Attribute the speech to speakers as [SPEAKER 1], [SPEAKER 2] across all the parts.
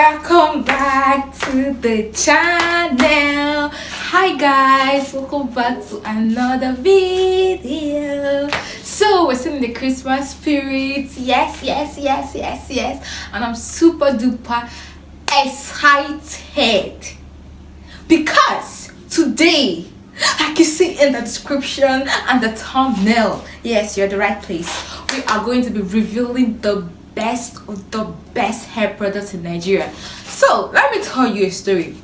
[SPEAKER 1] Welcome back to the channel. Hi guys, welcome back to another video. So we're still in the Christmas spirit. Yes, and I'm super duper excited because today, like you see in the description and the thumbnail, yes, you're at the right place. We are going to be revealing the best of the best hair products in Nigeria. So let me tell you a story.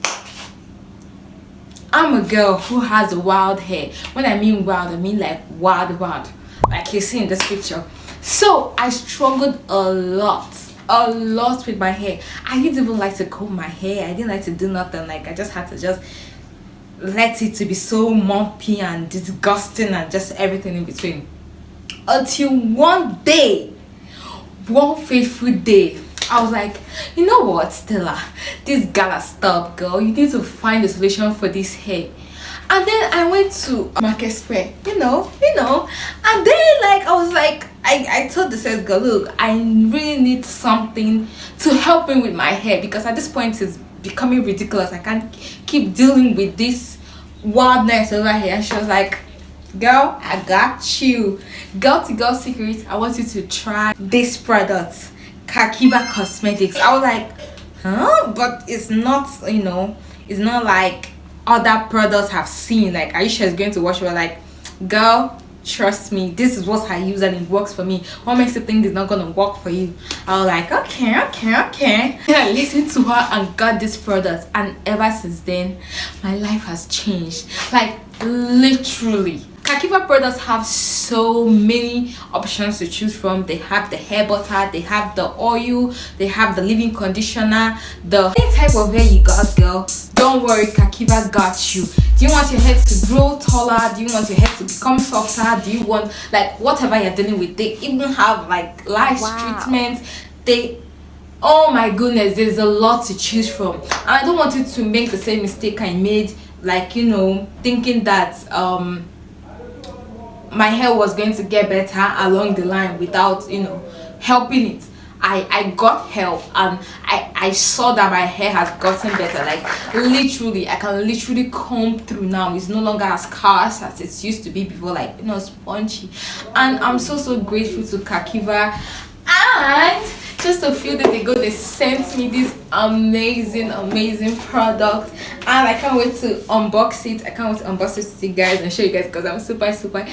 [SPEAKER 1] I'm a girl who has wild hair. When I mean wild, I mean like wild, like you see in this picture. So I struggled a lot with my hair. I didn't even like to comb my hair. I didn't like to do nothing. Like I just had to just let it to be so mumpy and disgusting and just everything in between, until one fateful day, I was like, you know what, Stella, this gotta stop, girl. You need to find a solution for this hair. And then I went to market square, you know, and then like I was like, I told the sales girl, look, I really need something to help me with my hair, because at this point it's becoming ridiculous. I can't keep dealing with this wildness over here. And she was like, girl, I got you. Girl to girl secret, I want you to try this product, Kakiva Cosmetics. I was like, huh? But it's not, you know, it's not like other products I've seen. Like, are you sure it's going to wash? We're like, girl, trust me, this is what I use and it works for me. What makes you think it's not gonna work for you? I was like, okay. I listened to her and got this product, and ever since then my life has changed. Like literally, Kakiva products have so many options to choose from. They have the hair butter, they have the oil, they have the leave-in conditioner, the any type of hair you got, girl, don't worry, Kakiva got you. Do you want your hair to grow taller? Do you want your hair to become softer? Do you want, like, whatever you're dealing with? They even have like light treatments. They, oh my goodness, there's a lot to choose from. And I don't want you to make the same mistake I made, like, you know, thinking that my hair was going to get better along the line without, you know, helping it. I got help, and I saw that my hair has gotten better. Like literally, I can literally comb through now. It's no longer as scarce as it used to be before, like, you know, spongy. And I'm so grateful to Kakiva. And just a few days ago, they sent me this amazing product, and I can't wait to unbox it. I can't wait to unbox it to you guys and show you guys, because I'm super excited.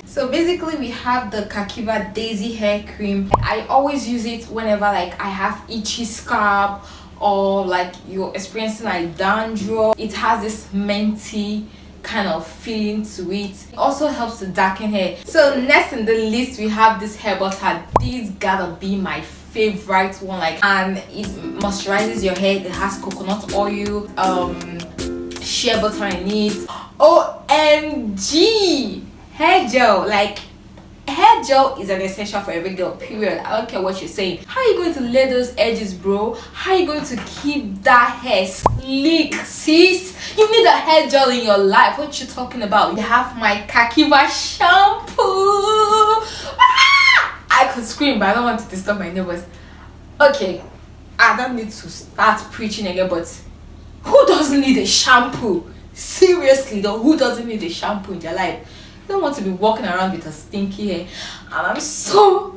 [SPEAKER 1] So basically, we have the Kakiva Daisy hair cream. I always use it whenever like I have itchy scalp, or like you're experiencing like dandruff. It has this minty kind of feeling to it. It also helps to darken hair. So next in the list, we have this hair butter. This gotta be my favorite one, like, and it moisturizes your hair. It has coconut oil, shea butter in it. OMG, hair gel. Like, hair gel is an essential for every girl, period. I don't care what you're saying. How are you going to lay those edges, bro? How are you going to keep that hair sleek, sis? You need a hair gel in your life. What you talking about? You have my Kakiva shampoo. I could scream, but I don't want to disturb my neighbors. Okay, I don't need to start preaching again, but who doesn't need a shampoo? Seriously though, who doesn't need a shampoo in their life? I don't want to be walking around with a stinky hair. And I'm so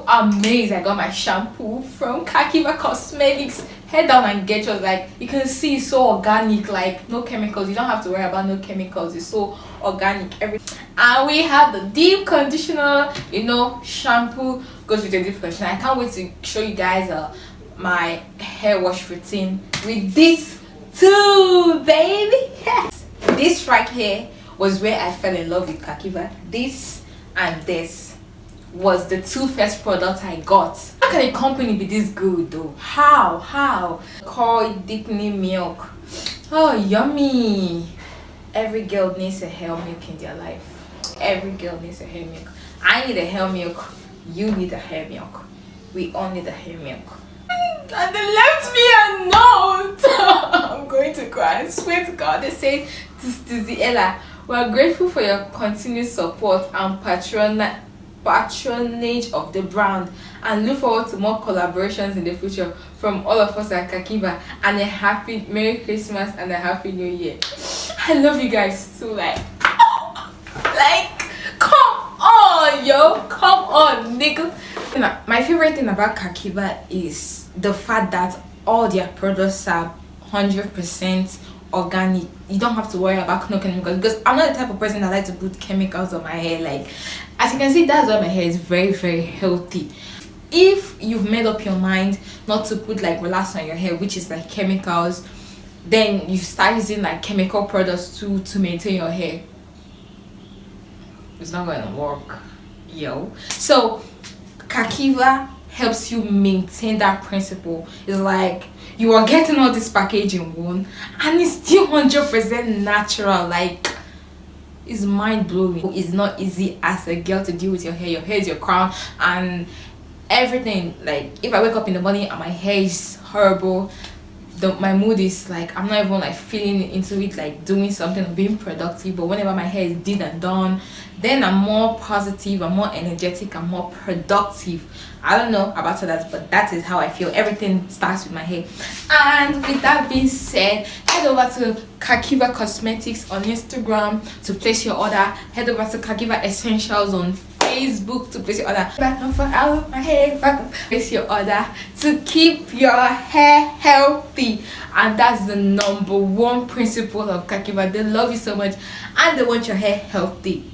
[SPEAKER 1] amazed. I got my shampoo from Kakiva Cosmetics. Head down and get yours. Like, you can see, it's so organic, like no chemicals. You don't have to worry about no chemicals. It's so organic, everything. And we have the deep conditioner, you know, shampoo goes with the deep conditioner. I can't wait to show you guys my hair wash routine with this too, baby. Yes, this right here was where I fell in love with Kakiva. This and this was the two first products I got. How can a company be this good though? How? Called deepening milk. Oh, yummy. Every girl needs a hair milk in their life. Every girl needs a hair milk. I need a hair milk. You need a hair milk. We all need a hair milk. And they left me a note. I'm going to cry. I swear to God. They say, this is the Ella. We are grateful for your continued support and patronage of the brand, and look forward to more collaborations in the future from all of us at Kakiva. And a happy Merry Christmas and a Happy New Year. I love you guys too. Like come on, yo, come on, nigga. My favorite thing about Kakiva is the fact that all their products are 100% organic. You don't have to worry about no chemicals, because I'm not the type of person that likes to put chemicals on my hair. Like, as you can see, that's why my hair is very, very healthy. If you've made up your mind not to put like relaxer on your hair, which is like chemicals, then you start using like chemical products to maintain your hair, it's not gonna work, yo. So Kakiva helps you maintain that principle. It's like you are getting all this package in one, and it's still 100% natural. Like, it's mind-blowing. It's not easy as a girl to deal with your hair. Your hair is your crown and everything. Like, if I wake up in the morning and my hair is horrible, my mood is like, I'm not even like feeling into it, like doing something or being productive. But whenever my hair is did and done, then I'm more positive, I'm more energetic, I'm more productive. I don't know about others, but that is how I feel. Everything starts with my hair. And with that being said, head over to Kakiva Cosmetics on Instagram to place your order. Head over to Kakiva Essentials on Facebook to place your order. Back on for out my hair, back on, place your order to keep your hair healthy. And that's the #1 principle of Kakiva. They love you so much and they want your hair healthy.